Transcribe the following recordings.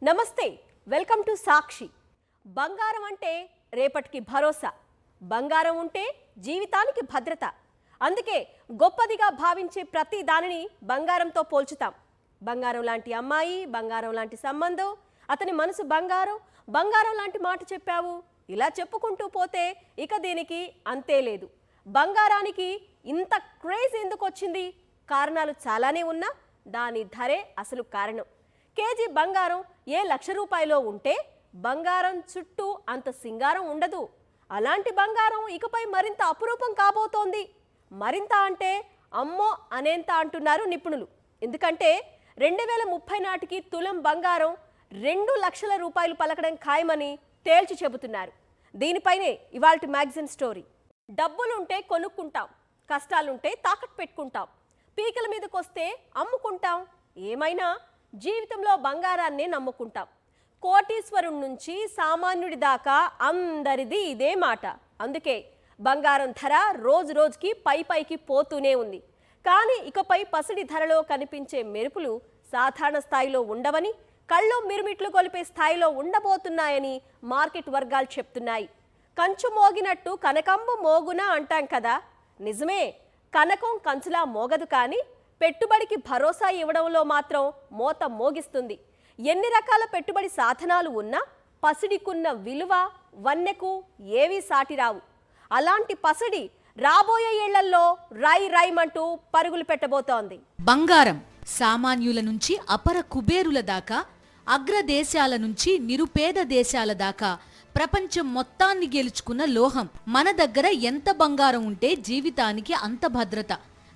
నమస్తే, welcome to సాక్షి. బంగారం అంటే రేపటికి భరోసా. బంగారం ఉంటే జీవితానికి భద్రత. అందుకే గొప్పదిగా భావించే ప్రతి దానిని బంగారంతో పోల్చుతాం. బంగారం లాంటి అమ్మాయి, బంగారం లాంటి సంబంధం, అతని మనసు బంగారం, బంగారం లాంటి మాట చెప్పావు. ఇలా చెప్పుకుంటూ పోతే ఇక దీనికి అంతే లేదు. బంగారానికి ఇంత క్రేజ్ ఎందుకు వచ్చింది? కారణాలు చాలానే ఉన్నా దాని ధరే అసలు కారణం. కేజీ బంగారం ₹1,00,000 ఉంటే బంగారం చుట్టూ అంత సింగారం ఉండదు. అలాంటి బంగారం ఇకపై మరింత అపురూపం కాబోతోంది. మరింత అంటే అమ్మో అనేంత అంటున్నారు నిపుణులు. ఎందుకంటే 2030 నాటికి తులం బంగారం ₹2,00,000 పలకడం ఖాయమని తేల్చి చెబుతున్నారు. దీనిపైనే ఇవాల్టి మ్యాగజైన్ స్టోరీ. డబ్బులుంటే కొనుక్కుంటాం, కష్టాలుంటే తాకట్టు పెట్టుకుంటాం, పీకల మీదకొస్తే అమ్ముకుంటాం, ఏమైనా జీవితంలో బంగారాన్నే నమ్ముకుంటాం. కోటీశ్వరుడి నుంచి సామాన్యుడి దాకా అందరిది ఇదే మాట. అందుకే బంగారం ధర రోజు రోజుకి పైకి పోతూనే ఉంది. కానీ ఇకపై పసిడి ధరలో కనిపించే మెరుపులు సాధారణ స్థాయిలో ఉండవని, కళ్ళు మిరుమిట్లు గొలిపే స్థాయిలో ఉండబోతున్నాయని మార్కెట్ వర్గాలు చెప్తున్నాయి. కంచు మోగినట్టు కనకంబు మోగునా అంటాం కదా, నిజమే. కనకం కంచులా మోగదు, కానీ పెట్టుబడికి భరోసా ఇవ్వడంలో మాత్రం మోత మోగిస్తుంది. ఎన్ని రకాల పెట్టుబడి సాధనాలు ఉన్నా పసిడికున్న విలువ వన్నెకు ఏవీ సాటిరావు. అలాంటి పసిడి రాబోయే ఏళ్లలో రైమంటూ పరుగులు పెట్టబోతోంది. బంగారం సామాన్యుల నుంచి అపర కుబేరుల దాకా, అగ్రదేశాల నుంచి నిరుపేద దేశాల దాకా ప్రపంచం మొత్తాన్ని గెలుచుకున్న లోహం. మన దగ్గర ఎంత బంగారం ఉంటే జీవితానికి అంత భద్రత,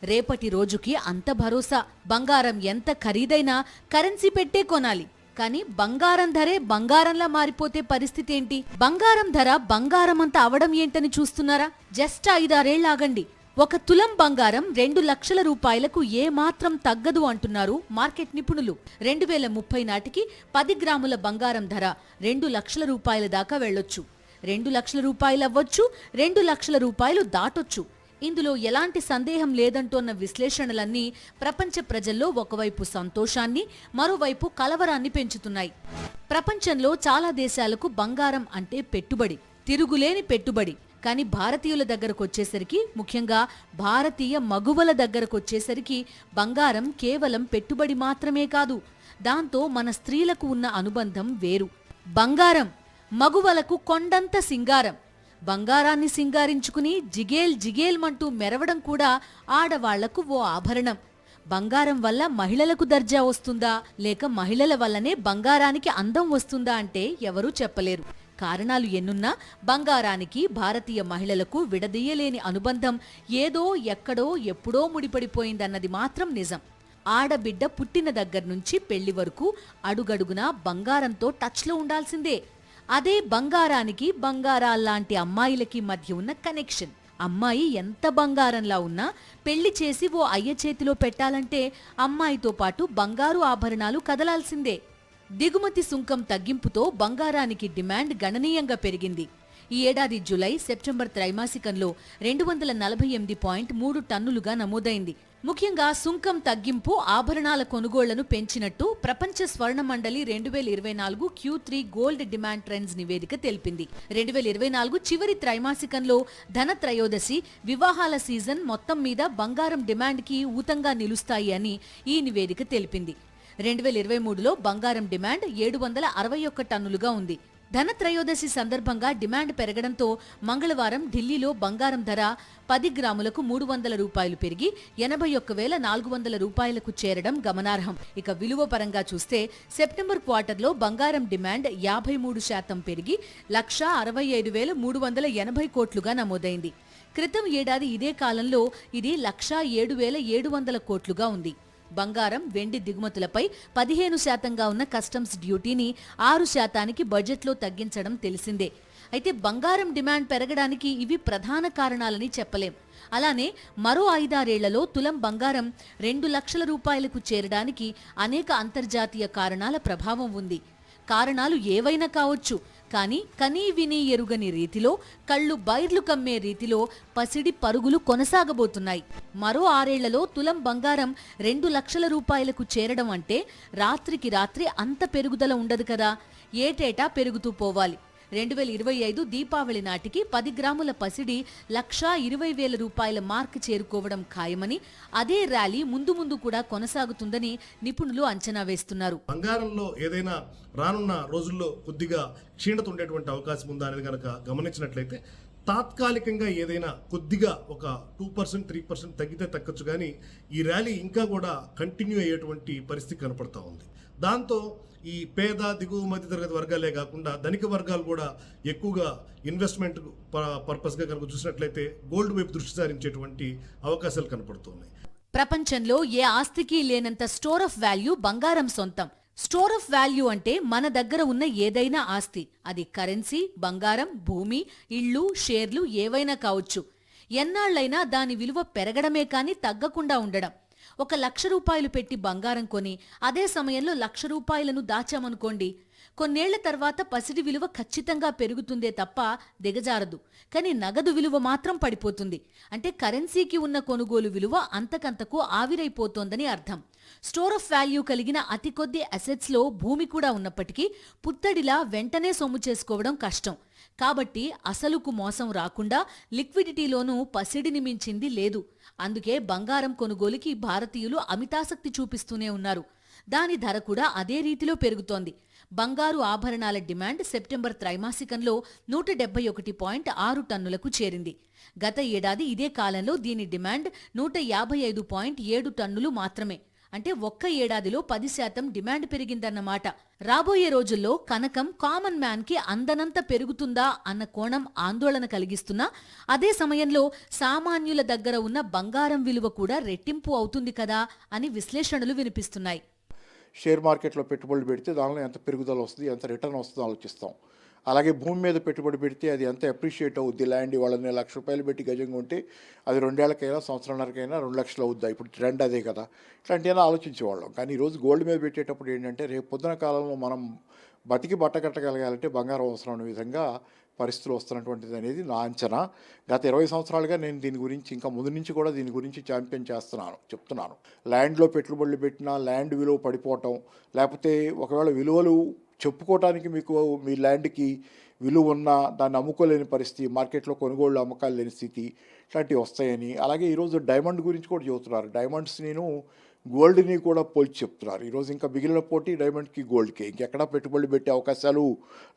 రేపటి రోజుకి అంత భరోసా. బంగారం ఎంత ఖరీదైనా కరెన్సీ పెట్టే కొనాలి. కానీ బంగారం ధరే బంగారంలా మారిపోతే పరిస్థితి ఏంటి? బంగారం ధర బంగారం అంత అవడం ఏంటని చూస్తున్నారా? జస్ట్ 5-6 ఏళ్ళు ఆగండి, 1 తులం బంగారం ₹2,00,000 ఏ మాత్రం తగ్గదు అంటున్నారు మార్కెట్ నిపుణులు. 2030 నాటికి 10 గ్రాముల బంగారం ధర ₹2,00,000 దాకా వెళ్ళొచ్చు. ₹2,00,000 అవ్వచ్చు, ₹2,00,000 దాటొచ్చు. ఇందులో ఎలాంటి సందేహం లేదంటోన్న విశ్లేషణలన్నీ ప్రపంచ ప్రజల్లో ఒకవైపు సంతోషాన్ని, మరోవైపు కలవరాన్ని పెంచుతున్నాయి. ప్రపంచంలో చాలా దేశాలకు బంగారం అంటే పెట్టుబడి, తిరుగులేని పెట్టుబడి. కానీ భారతీయుల దగ్గరకొచ్చేసరికి, ముఖ్యంగా భారతీయ మగువల దగ్గరకొచ్చేసరికి బంగారం కేవలం పెట్టుబడి మాత్రమే కాదు, దాంతో మన స్త్రీలకు ఉన్న అనుబంధం వేరు. బంగారం మగువలకు కొండంత సింగారం. బంగారాన్ని సింగారించుకుని జిగేల్మంటూ మెరవడం కూడా ఆడవాళ్లకు ఓ ఆభరణం. బంగారం వల్ల మహిళలకు దర్జా వస్తుందా, లేక మహిళల వల్లనే బంగారానికి అందం వస్తుందా అంటే ఎవరూ చెప్పలేరు. కారణాలు ఎన్నున్నా బంగారానికి భారతీయ మహిళలకు విడదీయలేని అనుబంధం ఏదో ఎక్కడో ఎప్పుడో ముడిపడిపోయిందన్నది మాత్రం నిజం. ఆడబిడ్డ పుట్టిన దగ్గర్నుంచి పెళ్లి వరకు అడుగడుగునా బంగారంతో టచ్లో ఉండాల్సిందే. అదే బంగారానికి, బంగారాల్లాంటి అమ్మాయిలకి మధ్య ఉన్న కనెక్షన్. అమ్మాయి ఎంత బంగారంలా ఉన్నా పెళ్లి చేసి ఓ అయ్య చేతిలో పెట్టాలంటే అమ్మాయితో పాటు బంగారు ఆభరణాలు కదలాల్సిందే. దిగుమతి సుంకం తగ్గింపుతో బంగారానికి డిమాండ్ గణనీయంగా పెరిగింది. ఈ ఏడాది జూలై, సెప్టెంబర్ త్రైమాసికంలో 248.3 టన్నులుగా నమోదైంది. ముఖ్యంగా సుంకం తగ్గింపు ఆభరణాల కొనుగోళ్లను పెంచినట్టు ప్రపంచ స్వర్ణ మండలి 2024 Q3 గోల్డ్ డిమాండ్ ట్రెండ్స్ నివేదిక తెలిపింది. 2024 చివరి త్రైమాసికంలో ధన త్రయోదశి, వివాహాల సీజన్ మొత్తం మీద బంగారం డిమాండ్కి ఊతంగా నిలుస్తాయి అని ఈ నివేదిక తెలిపింది. 2023లో బంగారం డిమాండ్ 761 టన్నులుగా ఉంది. ధన త్రయోదశి సందర్భంగా డిమాండ్ పెరగడంతో మంగళవారం ఢిల్లీలో బంగారం ధర 10 గ్రాములకు ₹300 పెరిగి ₹81,400కు చేరడం గమనార్హం. ఇక విలువ పరంగా చూస్తే సెప్టెంబర్ క్వార్టర్లో బంగారం డిమాండ్ 53% పెరిగి 1,65,380 కోట్లుగా నమోదైంది. క్రితం ఏడాది ఇదే కాలంలో ఇది 1,07,700 కోట్లుగా ఉంది. బంగారం, వెండి దిగుమతులపై 15% ఉన్న కస్టమ్స్ డ్యూటీని 6% బడ్జెట్లో తగ్గించడం తెలిసిందే. అయితే బంగారం డిమాండ్ పెరగడానికి ఇవి ప్రధాన కారణాలని చెప్పలేం. అలానే మరో 5-6 ఏళ్లలో తులం బంగారం ₹2,00,000కు చేరడానికి అనేక అంతర్జాతీయ కారణాల ప్రభావం ఉంది. కారణాలు ఏవైనా కావచ్చు, కానీ కనీ విని ఎరుగని రీతిలో కళ్ళు బైర్లు కమ్మే రీతిలో పసిడి పరుగులు కొనసాగబోతున్నాయి. మరో 6 ఏళ్లలో తులం బంగారం 2 లక్షల రూపాయలకు చేరడం అంటే రాత్రికి రాత్రి అంత పెరుగుదల ఉండదు కదా, ఏటేటా పెరుగుతూ పోవాలి. 2025 దీపావళి నాటికి 10 గ్రాముల పసిడి 1,20,000 రూపాయల మార్క్ చేరుకోవడం ఖాయమని, అదే ర్యాలీ ముందు ముందు కూడా కొనసాగుతుందని నిపుణులు అంచనా వేస్తున్నారు. బంగారంలో ఏదైనా రానున్న రోజుల్లో కొద్దిగా క్షీణత ఉండేటువంటి అవకాశం ఉందా అనేది కనుక గమనించినట్లయితే తాత్కాలికంగా ఏదైనా కొద్దిగా ఒక 2%, 3% తగ్గితే తగ్గచ్చు, కానీ ఈ ర్యాలీ ఇంకా కూడా కంటిన్యూ అయ్యేటువంటి పరిస్థితి కనపడతా ఉంది. దాంతో ఈ పేద దిగువ మధ్య తరగతి వర్గాలే కాకుండా ధనిక వర్గాలు కూడా ఎక్కువగా ఇన్వెస్ట్మెంట్ పర్పస్గా కనుక చూసినట్లయితే గోల్డ్ వైపు దృష్టి సారించేటువంటి అవకాశాలు కనపడుతున్నాయి. ప్రపంచంలో ఏ ఆస్తికి లేనంత స్టోర్ ఆఫ్ వాల్యూ బంగారం సొంతం. స్టోర్ ఆఫ్ వాల్యూ అంటే మన దగ్గర ఉన్న ఏదైనా ఆస్తి, అది కరెన్సీ, బంగారం, భూమి, ఇళ్ళు, షేర్లు ఏవైనా కావచ్చు. ఎన్నాళ్లైనా దాని విలువ పెరగడమే కాని తగ్గకుండా ఉండడం. 1,00,000 రూపాయలు పెట్టి బంగారం కొని అదే సమయంలో 1,00,000 రూపాయలను దాచామనుకోండి, కొన్నేళ్ల తర్వాత పసిడి విలువ ఖచ్చితంగా పెరుగుతుందే తప్ప దిగజారదు. కానీ నగదు విలువ మాత్రం పడిపోతుంది. అంటే కరెన్సీకి ఉన్న కొనుగోలు విలువ అంతకంతకు ఆవిరైపోతోందని అర్థం. స్టోర్ ఆఫ్ వాల్యూ కలిగిన అతి కొద్ది అసెట్స్లో భూమి కూడా ఉన్నప్పటికీ పుత్తడిలా వెంటనే సొమ్ము చేసుకోవడం కష్టం. కాబట్టి అసలుకు మోసం రాకుండా లిక్విడిటీలోనూ పసిడిని మించింది లేదు. అందుకే బంగారం కొనుగోలుకి భారతీయులు అమితాసక్తి చూపిస్తూనే ఉన్నారు. దాని ధర కూడా అదే రీతిలో పెరుగుతోంది. బంగారు ఆభరణాల డిమాండ్ సెప్టెంబర్ త్రైమాసికంలో 171.6 టన్నులకు చేరింది. గత ఏడాది ఇదే కాలంలో దీని డిమాండ్ 155.7 టన్నులు మాత్రమే. అంటే ఒక్క ఏడాదిలో 10% డిమాండ్ పెరిగిందన్నమాట. రాబోయే రోజుల్లో కనకం కామన్ మ్యాన్ కి అందనంత పెరుగుతుందా అన్న కోణం ఆందోళన కలిగిస్తున్నా, అదే సమయంలో సామాన్యుల దగ్గర ఉన్న బంగారం విలువ కూడా రెట్టింపు అవుతుంది కదా అని విశ్లేషణలు వినిపిస్తున్నాయి. షేర్ మార్కెట్లో పెట్టుబడులు పెడితే దానిలో ఎంత పెరుగుదల వస్తుంది, ఎంత రిటర్న్ వస్తుందో ఆలోచిస్తాం. అలాగే భూమి మీద పెట్టుబడి పెడితే అది ఎంత అప్రిషియేట్ అవుద్ది. ల్యాండ్ వాళ్ళని 1,00,000 రూపాయలు పెట్టి గజంగా ఉంటే అది 2 ఏళ్లకైనా సంవత్సరంన్నరకైనా 2 లక్షలు అవుద్దా. ఇప్పుడు ట్రెండ్ అదే కదా. ఇట్లాంటివైనా ఆలోచించేవాళ్ళం. కానీ ఈరోజు గోల్డ్ మీద పెట్టేటప్పుడు ఏంటంటే రేపు పొద్దున కాలంలో మనం బతికి బట్టకట్టగలగాలంటే బంగారం అవసరం అనే విధంగా పరిస్థితులు వస్తున్నటువంటిది అనేది నా అంచనా. గత 20 సంవత్సరాలుగా నేను దీని గురించి, ఇంకా ముందు నుంచి కూడా దీని గురించి ఛాంపియన్ చెప్తున్నాను. ల్యాండ్లో పెట్టుబడులు పెట్టినా ల్యాండ్ విలువ పడిపోవటం, లేకపోతే ఒకవేళ విలువలు చెప్పుకోవటానికి మీకు మీ ల్యాండ్కి విలువ ఉన్నా దాన్ని అమ్ముకోలేని పరిస్థితి, మార్కెట్లో కొనుగోళ్ళు అమ్మకాలు లేని స్థితి, ఇట్లాంటివి వస్తాయని. అలాగే ఈరోజు డైమండ్ గురించి కూడా చెబుతున్నారు. డైమండ్స్ నేను గోల్డ్ని కూడా పోల్చి చెప్తున్నారు. ఈరోజు ఇంకా మిగిలిన పోటీ డైమండ్కి గోల్డ్కి, ఇంకెక్కడా పెట్టుబడులు పెట్టే అవకాశాలు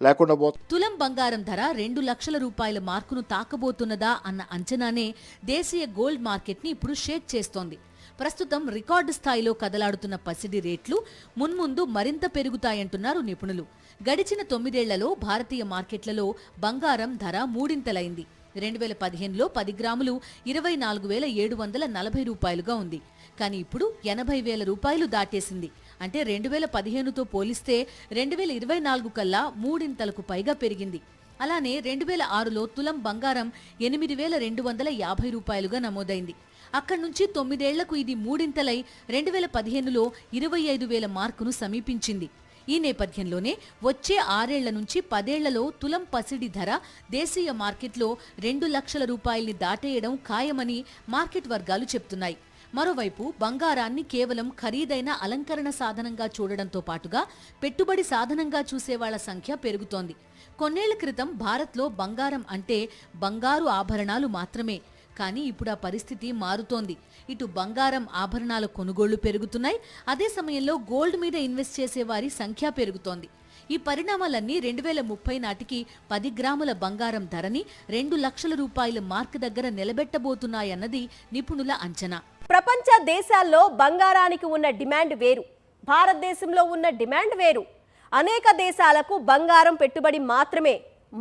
లేకుండా పోతాయి. తులం బంగారం ధర 2 లక్షల రూపాయల మార్కును తాకబోతున్నదా అన్న అంచనానే దేశీయ గోల్డ్ మార్కెట్ని ఇప్పుడు షేక్ చేస్తోంది. ప్రస్తుతం రికార్డు స్థాయిలో కదలాడుతున్న పసిడి రేట్లు మున్ముందు మరింత పెరుగుతాయంటున్నారు నిపుణులు. గడిచిన 9 ఏళ్లలో భారతీయ మార్కెట్లలో బంగారం ధర మూడింతలైంది. 2015లో 10 గ్రాములు 24,740 రూపాయలుగా ఉంది. కానీ ఇప్పుడు 80,000 రూపాయలు దాటేసింది. అంటే 2015తో పోలిస్తే 2024 కల్లా మూడింతలకు పైగా పెరిగింది. అలానే 2006లో తులం బంగారం 8,250 రూపాయలుగా నమోదైంది. అక్కడి నుంచి 9 ఏళ్లకు ఇది మూడింతలై 2015లో 25,000 మార్కును సమీపించింది. ఈ నేపథ్యంలోనే వచ్చే 6 ఏళ్ల నుంచి 10 ఏళ్లలో తులం పసిడి ధర దేశీయ మార్కెట్లో 2 లక్షల రూపాయల్ని దాటేయడం ఖాయమని మార్కెట్ వర్గాలు చెప్తున్నాయి. మరోవైపు బంగారాన్ని కేవలం ఖరీదైన అలంకరణ సాధనంగా చూడడంతో పాటుగా పెట్టుబడి సాధనంగా చూసేవాళ్ల సంఖ్య పెరుగుతోంది. కొన్నేళ్ల క్రితం భారత్లో బంగారం అంటే బంగారు ఆభరణాలు మాత్రమే. కానీ ఇప్పుడు ఆ పరిస్థితి మారుతోంది. ఇటు బంగారం ఆభరణాల కొనుగోళ్లు పెరుగుతున్నాయి, అదే సమయంలో గోల్డ్ మీద ఇన్వెస్ట్ చేసే వారి సంఖ్య పెరుగుతోంది. ఈ పరిణామాలన్నీ 2030 నాటికి 10 గ్రాముల బంగారం ధరని 2 లక్షల రూపాయల మార్క్ దగ్గర నిలబెట్టబోతున్నాయన్నది నిపుణుల అంచనా. ప్రపంచ దేశాల్లో బంగారానికి ఉన్న డిమాండ్ వేరు, భారతదేశంలో ఉన్న డిమాండ్ వేరు. అనేక దేశాలకు బంగారం పెట్టుబడి మాత్రమే,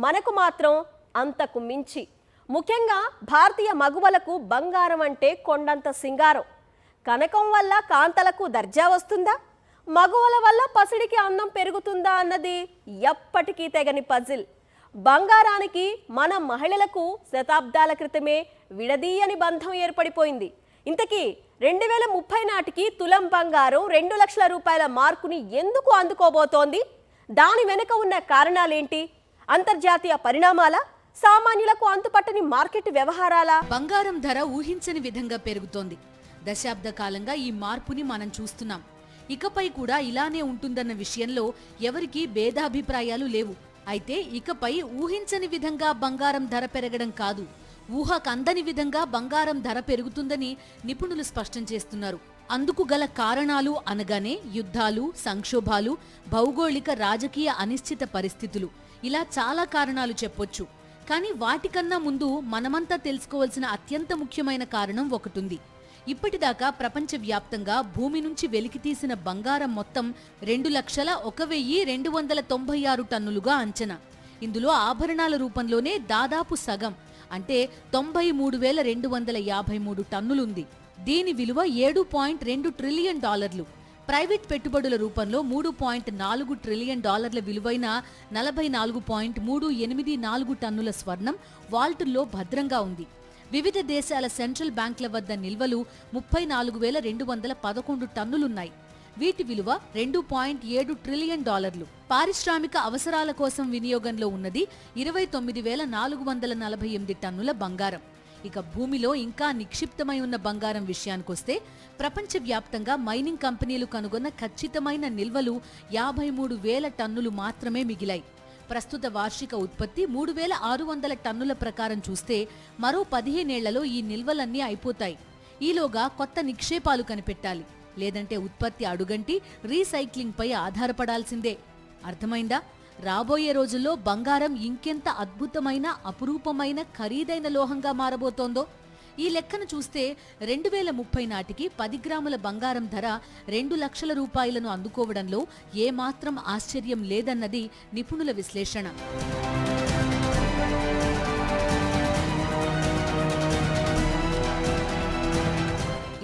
మనకు మాత్రం అంతకు మించి. ముఖ్యంగా భారతీయ మగువలకు బంగారం అంటే కొండంత సింగారం. కనకం వల్ల కాంతలకు దర్జా వస్తుందా, మగువల వల్ల పసిడికి అందం పెరుగుతుందా అన్నది ఎప్పటికీ తెగని పజిల్. బంగారానికి మన మహిళలకు శతాబ్దాల క్రితమే విడదీయని బంధం ఏర్పడిపోయింది. ఇంతకీ 2030 నాటికి తులం బంగారం 2 లక్షల రూపాయల మార్కుని ఎందుకు అందుకోబోతోంది? దాని వెనుక ఉన్న కారణాలేంటి? అంతర్జాతీయ పరిణామాల, సామాన్యులకు అంతుపట్టని మార్కెట్ వ్యవహారాల? బంగారం ధర ఊహించని విధంగా పెరుగుతోంది. దశాబ్ద కాలంగా ఈ మార్పుని మనం చూస్తున్నాం. ఇకపై కూడా ఇలానే ఉంటుందన్న విషయంలో ఎవరికీ భేదాభిప్రాయాలు లేవు. అయితే ఇకపై ఊహించని విధంగా బంగారం ధర పెరగడం కాదు, ఊహకందని విధంగా బంగారం ధర పెరుగుతుందని నిపుణులు స్పష్టం చేస్తున్నారు. అందుకు గల కారణాలు అనగానే యుద్ధాలు, సంక్షోభాలు, భౌగోళిక రాజకీయ అనిశ్చిత పరిస్థితులు, ఇలా చాలా కారణాలు చెప్పొచ్చు. కానీ వాటికన్నా ముందు మనమంతా తెలుసుకోవాల్సిన అత్యంత ముఖ్యమైన కారణం ఒకటుంది. ఇప్పటిదాకా ప్రపంచవ్యాప్తంగా భూమి నుంచి వెలికితీసిన బంగారం మొత్తం 2,01,296 టన్నులుగా అంచనా. ఇందులో ఆభరణాల రూపంలోనే దాదాపు సగం, అంటే 93,253 టన్నులుంది. దీని విలువ $7.2 ట్రిలియన్. ప్రైవేట్ పెట్టుబడుల రూపంలో $3.4 ట్రిలియన్ విలువైన 44.384 టన్నుల స్వర్ణం వాల్టుల్లో భద్రంగా ఉంది. వివిధ దేశాల సెంట్రల్ బ్యాంకుల వద్ద నిల్వలు 34,211 టన్నులున్నాయి. వీటి విలువ $2.7 ట్రిలియన్. పారిశ్రామిక అవసరాల కోసం వినియోగంలో ఉన్నది 29,448 టన్నుల బంగారం. ఇక భూమిలో ఇంకా నిక్షిప్తమై ఉన్న బంగారం విషయానికొస్తే ప్రపంచవ్యాప్తంగా మైనింగ్ కంపెనీలు కనుగొన్న ఖచ్చితమైన నిల్వలు 53,000 టన్నులు మాత్రమే మిగిలాయి. ప్రస్తుత వార్షిక ఉత్పత్తి 3,600 టన్నుల ప్రకారం చూస్తే మరో 15 ఏళ్లలో ఈ నిల్వలన్నీ అయిపోతాయి. ఈలోగా కొత్త నిక్షేపాలు కనిపెట్టాలి, లేదంటే ఉత్పత్తి అడుగంటి రీసైక్లింగ్పై ఆధారపడాల్సిందే. అర్థమైందా? రాబోయే రోజుల్లో బంగారం ఇంకెంత అద్భుతమైన, అపురూపమైన, ఖరీదైన లోహంగా మారబోతోందో. ఈ లెక్కను చూస్తే 2030 నాటికి 10 గ్రాముల బంగారం ధర 2 లక్షల రూపాయలను అందుకోవడంలో ఏమాత్రం ఆశ్చర్యం లేదన్నది నిపుణుల విశ్లేషణ.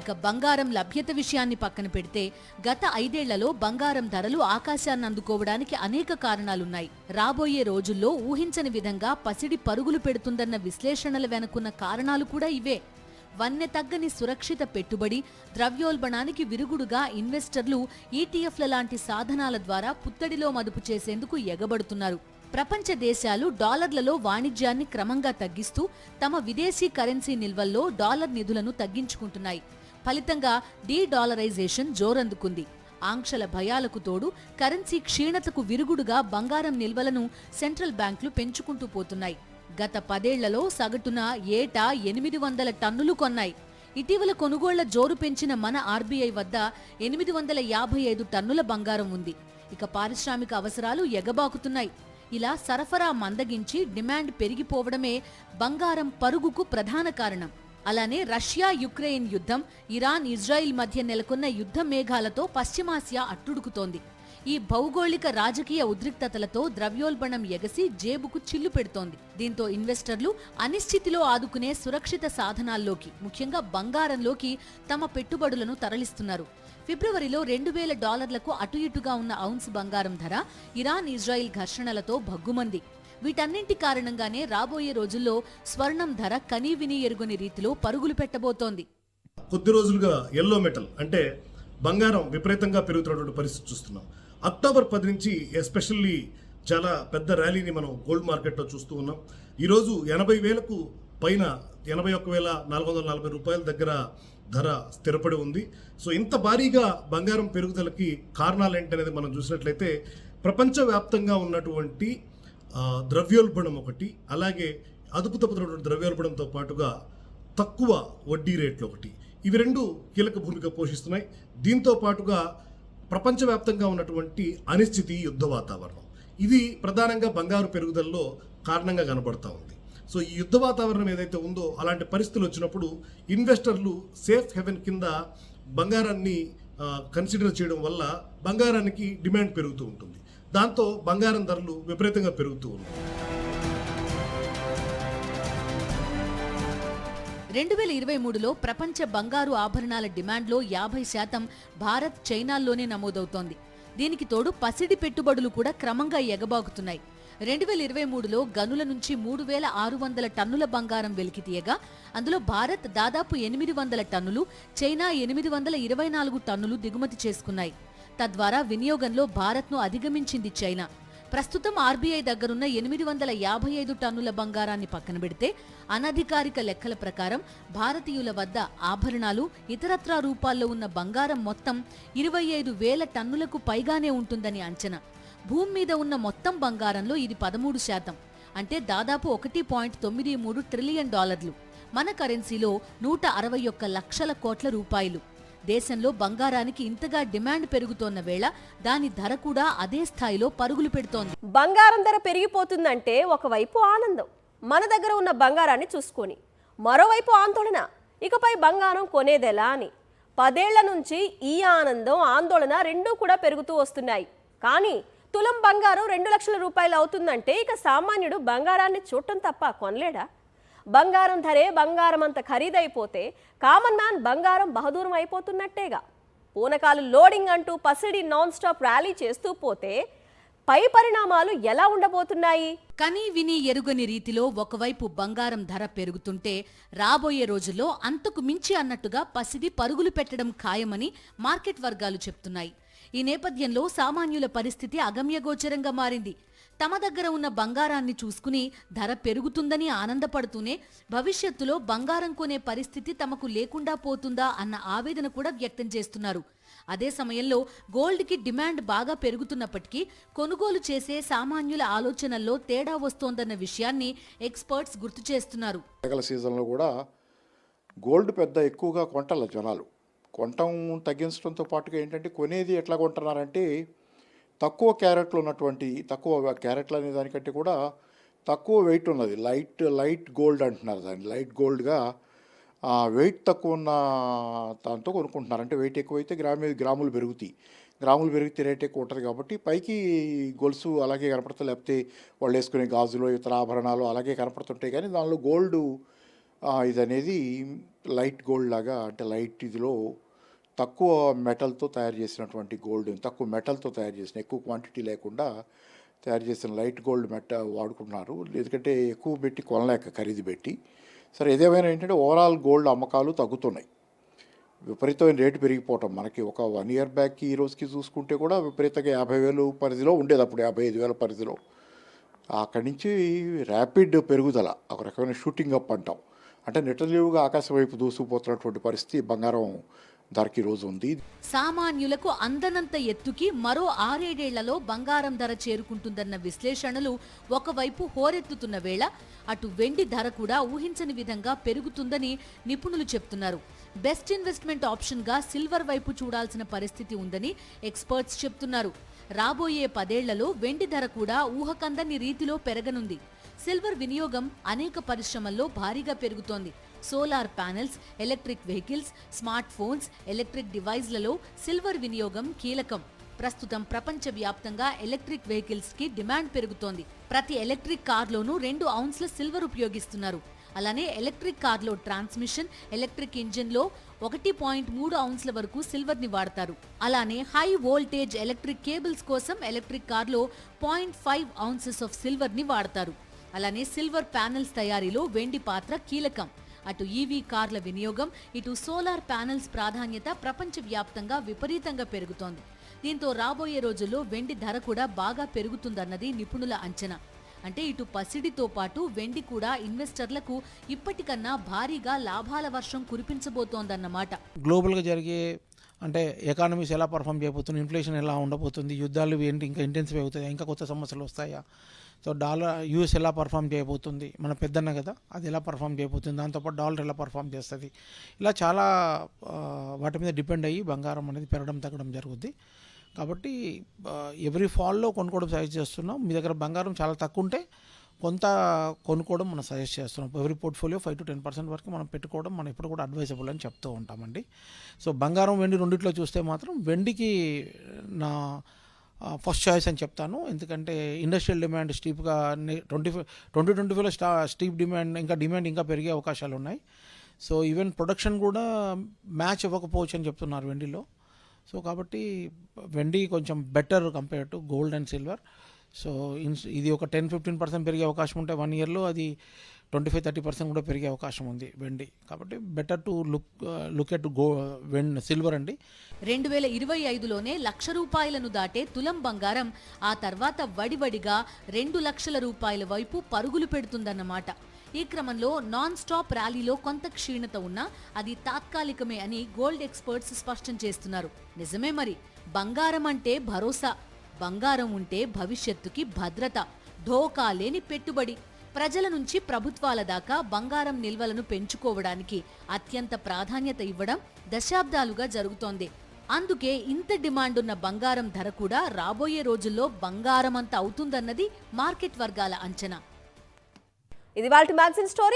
ఇక బంగారం లభ్యత విషయాన్ని పక్కన పెడితే గత 5 ఏళ్లలో బంగారం ధరలు ఆకాశాన్ని అందుకోవడానికి అనేక కారణాలున్నాయి. రాబోయే రోజుల్లో ఊహించని విధంగా పసిడి పరుగులు పెడుతుందన్న విశ్లేషణల వెనుకున్న కారణాలు కూడా ఇవే. వన్నె తగ్గని సురక్షిత పెట్టుబడి, ద్రవ్యోల్బణానికి విరుగుడుగా ఇన్వెస్టర్లు ఈటీఎఫ్ల లాంటి సాధనాల ద్వారా పుత్తడిలో మదుపు చేసేందుకు ఎగబడుతున్నారు. ప్రపంచ దేశాలు డాలర్లలో వాణిజ్యాన్ని క్రమంగా తగ్గిస్తూ తమ విదేశీ కరెన్సీ నిల్వల్లో డాలర్ నిధులను తగ్గించుకుంటున్నాయి. ఫలితంగా డీ-డాలరైజేషన్ జోరందుకుంది. ఆంక్షల భయాలకు తోడు కరెన్సీ క్షీణతకు విరుగుడుగా బంగారం నిల్వలను సెంట్రల్ బ్యాంకులు పెంచుకుంటూ పోతున్నాయి. గత 10 ఏళ్లలో సగటున ఏటా 800 టన్నులు కొన్నాయి. ఇటీవల కొనుగోళ్ల జోరు పెంచిన మన ఆర్బీఐ వద్ద 855 టన్నుల బంగారం ఉంది. ఇక పారిశ్రామిక అవసరాలు ఎగబాకుతున్నాయి. ఇలా సరఫరా మందగించి డిమాండ్ పెరిగిపోవడమే బంగారం పరుగుకు ప్రధాన కారణం. అలానే రష్యా యుక్రెయిన్ యుద్ధం, ఇరాన్ ఇజ్రాయిల్ మధ్య నెలకొన్న యుద్ధ మేఘాలతో పశ్చిమాసియా అట్టుడుకుతోంది. ఈ భౌగోళిక రాజకీయ ఉద్రిక్తతలతో ద్రవ్యోల్బణం ఎగసి జేబుకు చిల్లు పెడుతోంది. దీంతో ఇన్వెస్టర్లు అనిశ్చితిలో ఆదుకునే సురక్షిత సాధనాల్లోకి, ముఖ్యంగా బంగారంలోకి తమ పెట్టుబడులను తరలిస్తున్నారు. ఫిబ్రవరిలో $2,000 అటు ఇటుగా ఉన్న ఔన్స్ బంగారం ధర ఇరాన్ ఇజ్రాయిల్ ఘర్షణలతో భగ్గుమంది. వీటన్నింటి కారణంగానే రాబోయే రోజుల్లో స్వర్ణం ధర కనీవినీ ఎరుగని రీతిలో పరుగులు పెట్టబోతోంది. కొద్ది రోజులుగా ఎల్లో మెటల్ అంటే బంగారం విపరీతంగా పెరుగుతున్నటువంటి పరిస్థితి చూస్తున్నాం. అక్టోబర్ 10 నుంచి ఎస్పెషల్లీ చాలా పెద్ద ర్యాలీని మనం గోల్డ్ మార్కెట్లో చూస్తూ ఉన్నాం. ఈరోజు 80,000కు పైన 81,440 రూపాయల దగ్గర ధర స్థిరపడి ఉంది. సో ఇంత భారీగా బంగారం పెరుగుదలకి కారణాలు ఏంటనేది మనం చూసినట్లయితే ప్రపంచవ్యాప్తంగా ఉన్నటువంటి ద్రవ్యోల్బణం ఒకటి, అలాగే అదుపు తప్పుతున్నటువంటి ద్రవ్యోల్బణంతో పాటుగా తక్కువ వడ్డీ రేట్లు ఒకటి, ఇవి రెండు కీలక భూమిక పోషిస్తున్నాయి. దీంతో పాటుగా ప్రపంచవ్యాప్తంగా ఉన్నటువంటి అనిశ్చితి, యుద్ధ వాతావరణం, ఇది ప్రధానంగా బంగారు పెరుగుదలలో కారణంగా కనబడతా ఉంది. సో ఈ యుద్ధ వాతావరణం ఏదైతే ఉందో అలాంటి పరిస్థితులు వచ్చినప్పుడు ఇన్వెస్టర్లు సేఫ్ హెవెన్ కింద బంగారాన్ని కన్సిడర్ చేయడం వల్ల బంగారానికి డిమాండ్ పెరుగుతూ ఉంటుంది. దాంతో బంగారం ధరలు విపరీతంగా పెరుగుతూ ఉన్నాయి. 2023లో ప్రపంచ బంగారు ఆభరణాల డిమాండ్లో 50% భారత్, చైనాల్లోనే నమోదవుతోంది. దీనికి తోడు పసిడి పెట్టుబడులు కూడా క్రమంగా ఎగబాకుతున్నాయి. 2023లో గనుల నుంచి 3,600 టన్నుల బంగారం వెలికితీయగా అందులో భారత్ దాదాపు 800 టన్నులు, చైనా 824 టన్నులు దిగుమతి చేసుకున్నాయి. తద్వారా వినియోగంలో భారత్ను అధిగమించింది చైనా. ప్రస్తుతం ఆర్బీఐ దగ్గరున్న 855 టన్నుల బంగారాన్ని పక్కన పెడితే అనధికారిక లెక్కల ప్రకారం భారతీయుల వద్ద ఆభరణాలు, ఇతరత్రా రూపాల్లో ఉన్న బంగారం మొత్తం 25,000 టన్నులకు పైగానే ఉంటుందని అంచనా. భూమి మీద ఉన్న మొత్తం బంగారంలో ఇది 13%, అంటే దాదాపు $1.93 ట్రిలియన్. మన కరెన్సీలో 161 లక్షల కోట్ల రూపాయలు. దేశంలో బంగారానికి ఇంతగా డిమాండ్ పెరుగుతోన్న వేళ దాని ధర కూడా అదే స్థాయిలో పరుగులు పెడుతోంది. బంగారం ధర పెరిగిపోతుందంటే ఒకవైపు ఆనందం, మన దగ్గర ఉన్న బంగారాన్ని చూసుకొని, మరోవైపు ఆందోళన, ఇకపై బంగారం కొనేదెలా అని. 10 ఏళ్ల నుంచి ఈ ఆనందం, ఆందోళన రెండూ కూడా పెరుగుతూ వస్తున్నాయి. కానీ తులం బంగారం 2 లక్షల రూపాయలు అవుతుందంటే ఇక సామాన్యుడు బంగారాన్ని చూడటం తప్ప కొనలేడా? బంగారం ధరే బంగారం అంత ఖరీదైపోతే కామన్ మ్యాన్ బంగారం బహదూరం అయిపోతున్నట్టేగా. పూనకాలు లోడింగ్ అంటూ పసిడి నాన్ స్టాప్ ర్యాలీ చేస్తూ పోతే పై పరిణామాలు ఎలా ఉండబోతున్నాయి? కనీ విని ఎరుగని రీతిలో ఒకవైపు బంగారం ధర పెరుగుతుంటే రాబోయే రోజుల్లో అంతకు మించి అన్నట్టుగా పసిడి పరుగులు పెట్టడం ఖాయమని మార్కెట్ వర్గాలు చెప్తున్నాయి. ఈ నేపథ్యంలో సామాన్యుల పరిస్థితి అగమ్యగోచరంగా మారింది. తమ దగ్గర ఉన్న బంగారాన్ని చూసుకుని ధర పెరుగుతుందని ఆనందపడుతూనే భవిష్యత్తులో బంగారం కొనే పరిస్థితి తమకు లేకుండా పోతుందా అన్న ఆవేదన కూడా వ్యక్తం చేస్తున్నారు. అదే సమయంలో గోల్డ్కి డిమాండ్ బాగా పెరుగుతున్నప్పటికీ కొనుగోలు చేసే సామాన్యుల ఆలోచనల్లో తేడా వస్తోందన్న విషయాన్ని ఎక్స్పర్ట్స్ గుర్తు చేస్తున్నారు. సీజన్లో కూడా గోల్డ్ పెద్ద ఎక్కువగా కొంటాల జనాలు. కొనటం తగ్గించడంతో పాటుగా ఏంటంటే కొనేది ఎట్లా కొంటున్నారంటే తక్కువ క్యారెట్లు ఉన్నటువంటి, తక్కువ క్యారెట్లు అనే దానికంటే కూడా తక్కువ వెయిట్ ఉన్నది, లైట్ గోల్డ్ అంటున్నారు దాన్ని. లైట్ గోల్డ్గా వెయిట్ తక్కువ ఉన్న దాంతో కొనుక్కుంటున్నారు. అంటే వెయిట్ ఎక్కువైతే గ్రాములు పెరుగుతాయి, గ్రాములు పెరిగితే రేట్ ఎక్కువ ఉంటుంది కాబట్టి పైకి గొలుసు అలాగే కనపడుతుంది, లేకపోతే వాళ్ళు వేసుకునే గాజులు, ఇతర ఆభరణాలు అలాగే కనపడుతుంటాయి. కానీ దానిలో గోల్డ్ ఇది అనేది లైట్ గోల్డ్ లాగా, అంటే లైట్ ఇదిలో తక్కువ మెటల్తో తయారు చేసినటువంటి గోల్డ్, తక్కువ మెటల్తో తయారు చేసిన, ఎక్కువ క్వాంటిటీ లేకుండా తయారు చేసిన లైట్ గోల్డ్ వాడుకుంటున్నారు. ఎందుకంటే ఎక్కువ పెట్టి కొనలేక ఖరీదు పెట్టి. సరే ఏదేమైనా ఏంటంటే ఓవరాల్ గోల్డ్ అమ్మకాలు తగ్గుతున్నాయి. విపరీతమైన రేటు పెరిగిపోవటం, మనకి ఒక 1 ఇయర్ బ్యాక్కి ఈ రోజుకి చూసుకుంటే కూడా విపరీతంగా 50,000 పరిధిలో ఉండేది, అప్పుడు 55,000 పరిధిలో. అక్కడి నుంచి ర్యాపిడ్ పెరుగుదల, ఒక రకమైన షూటింగ్ అప్ అంటాం. అంటే నిటనిలువుగా ఆకాశం వైపు దూసుకుపోతున్నటువంటి పరిస్థితి బంగారం ధరకి రోజు ఉంది. సామాన్యులకు అందనంత ఎత్తుకి మరో 6-7 ఏళ్లలో బంగారం ధర చేరుకుంటుందన్న విశ్లేషణలు ఒకవైపు హోరెత్తుతున్న వేళ అటు వెండి ధర కూడా ఊహించని విధంగా పెరుగుతుందని నిపుణులు చెప్తున్నారు. బెస్ట్ ఇన్వెస్ట్మెంట్ ఆప్షన్గా సిల్వర్ వైపు చూడాల్సిన పరిస్థితి ఉందని ఎక్స్పర్ట్స్ చెప్తున్నారు. రాబోయే 10 ఏళ్లలో వెండి ధర కూడా ఊహకందని రీతిలో పెరగనుంది. సిల్వర్ వినియోగం అనేక పరిశ్రమల్లో భారీగా పెరుగుతోంది. Solar panels, electric vehicles, smart phones, electric డివైస్లలో సిల్వర్ వినియోగం కీలకం. ప్రస్తుతం ప్రపంచవ్యాప్తంగా ఎలక్ట్రిక్ వెహికల్స్ కి డిమాండ్ పెరుగుతోంది. ప్రతి ఎలక్ట్రిక్ కార్లోనూ 2 ఔన్స్ల సిల్వర్ ఉపయోగిస్తున్నారు. అలానే ఎలక్ట్రిక్ కార్లో ట్రాన్స్మిషన్, ఎలక్ట్రిక్ ఇంజిన్లో 1.3 ఔన్స్ల వరకు సిల్వర్ ని వాడతారు. అలానే హై వోల్టేజ్ ఎలక్ట్రిక్ కేబుల్స్ కోసం ఎలక్ట్రిక్ కార్లో 0.5 ఔన్సెస్ ఆఫ్ సిల్వర్ ని వాడతారు. అలానే సిల్వర్ ప్యానెల్స్ తయారీలో వెండి పాత్ర కీలకం. అటు ఈవీ కార్ల వినియోగం, ఇటు సోలార్ ప్యానెల్స్ ప్రాధాన్యత ప్రపంచవ్యాప్తంగా విపరీతంగా పెరుగుతోంది. దీంతో రాబోయే రోజుల్లో వెండి ధర కూడా బాగా పెరుగుతుందన్నది నిపుణుల అంచనా. అంటే ఇటు పసిడితో పాటు వెండి కూడా ఇన్వెస్టర్లకు ఇప్పటికన్నా భారీగా లాభాల వర్షం కురిపించబోతోందన్నమాట. గ్లోబల్గా జరిగే అంటే ఎకానమీస్ ఎలా పర్ఫామ్ చేయబోతుంది, ఇన్ఫ్లేషన్ ఎలా ఉండబోతుంది, యుద్ధాలు ఏంటి ఇంకా ఇంటెన్సివ్ అవుతాయి, ఇంకా కొత్త సమస్యలు వస్తాయా, సో యూఎస్ ఎలా పర్ఫామ్ చేయబోతుంది, మన పెద్దన్న కదా అది ఎలా పర్ఫామ్ చేయబోతుంది, దాంతోపాటు డాలర్ ఎలా పర్ఫామ్ చేస్తుంది, ఇలా చాలా వాటి మీద డిపెండ్ అయ్యి బంగారం అనేది పెరగడం తగ్గడం జరుగుద్ది. కాబట్టి ఎవ్రీ ఫాల్లో కొనుక్కోవడం సజెస్ట్ చేస్తున్నాం. మీ దగ్గర బంగారం చాలా తక్కువ ఉంటే కొంత కొనుక్కోవడం మనం సజెస్ట్ చేస్తున్నాం. ఎవ్రీ పోర్ట్ఫోలియో 5 to 10% వరకు మనం పెట్టుకోవడం మనం ఎప్పుడు కూడా అడ్వైజబుల్ అని చెప్తూ ఉంటామండి. సో బంగారం వెండి రెండిట్లో చూస్తే మాత్రం వెండికి నా ఫస్ట్ చాయిస్ అని చెప్తాను. ఎందుకంటే ఇండస్ట్రియల్ డిమాండ్ స్టీప్గా 2025లో స్టీప్ డిమాండ్ ఇంకా పెరిగే అవకాశాలు ఉన్నాయి. సో ఈవెన్ ప్రొడక్షన్ కూడా మ్యాచ్ ఇవ్వకపోవచ్చు అని చెప్తున్నారు వెండిలో. సో కాబట్టి వెండి కొంచెం better compare to gold and silver. So ఇది ఒక 10-15% పెరిగే అవకాశం ఉంటే 1 ఇయర్లో అది 25-30% కూడా పెరిగే అవకాశం ఉంది వెండి. కాబట్టి better to look at silver అండి. 2025లోనే ₹1,00,000 దాటే తులం బంగారం ఆ తర్వాత వడివడిగా 2 లక్షల రూపాయల వైపు పరుగులు పెడుతుందన్నమాట. ఈ క్రమంలో నాన్ స్టాప్ ర్యాలీలో కొంత క్షీణత ఉన్నా అది తాత్కాలికమే అని గోల్డ్ ఎక్స్పర్ట్స్ స్పష్టం చేస్తున్నారు. నిజమే మరి, బంగారం అంటే భరోసా, బంగారం ఉంటే భవిష్యత్తుకి భద్రత, ఢోకా లేని పెట్టుబడి. ప్రజల నుంచి ప్రభుత్వాల దాకా బంగారం నిల్వలను పెంచుకోవడానికి అత్యంత ప్రాధాన్యత ఇవ్వడం దశాబ్దాలుగా జరుగుతోంది. అందుకే ఇంత డిమాండ్ ఉన్న బంగారం ధర కూడా రాబోయే రోజుల్లో బంగారం అంత అవుతుందన్నది మార్కెట్ వర్గాల అంచనా. ఇది వాల్టి మ్యాగజైన్ స్టోరీ.